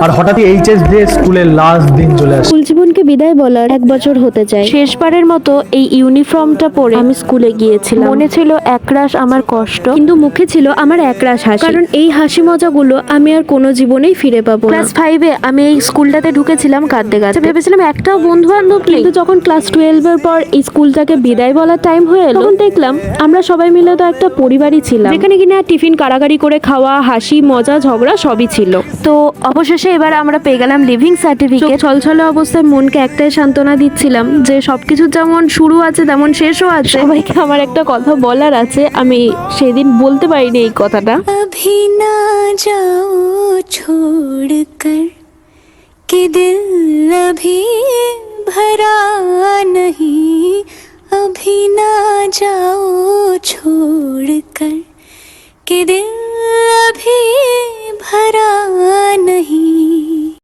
আর হঠাৎই এইচএস দিয়ে স্কুলের লাস্ট দিন চলে আসে। স্কুল জীবনকে বিদায় বলার 1 বছর হতে চায়। শেষবারের মতো এই ইউনিফর্মটা পরে আমি স্কুলে গিয়েছিলাম। মনে ছিল একরাশ আমার কষ্ট, কিন্তু মুখে ছিল আমার একরাশ হাসি। কারণ এই হাসি মজাগুলো আমি আর কোনো জীবনেই ফিরে পাবো না। ক্লাস 5-এ আমি এই স্কুলটাতে ঢুকেছিলাম কাঁদতে কাঁদতে। ভেবেছিলাম একটাও বন্ধু বান্ধব নেই। কিন্তু যখন ক্লাস 12-এর পর এই স্কুলটাকে বিদায় বলার টাইম হয়ে এলো, তখন দেখলাম আমরা সবাই মিলে তো একটা পরিবারই ছিলাম, যেখানে কিনা টিফিন কারাগারি করে খাওয়া, হাসি মজা ঝগড়া সবই ছিল। তো অবশেষে এবার আমরা পেয়ে গেলাম লিভিং সার্টিফিকেট। ছলছলে অবস্থায় মনকে একটাই সান্ত্বনা দিচ্ছিলাম যে সবকিছু যেমন শুরু আছে তেমন শেষও আছে। সবাইকে আমার একটা কথা বলার আছে, আমি সেদিন বলতে পারিনি এই কথাটা। अभी ना जाओ छोड़कर कि दिल अभी भरा नहीं, अभी ना जाओ छोड़कर कि दिल अभी भरा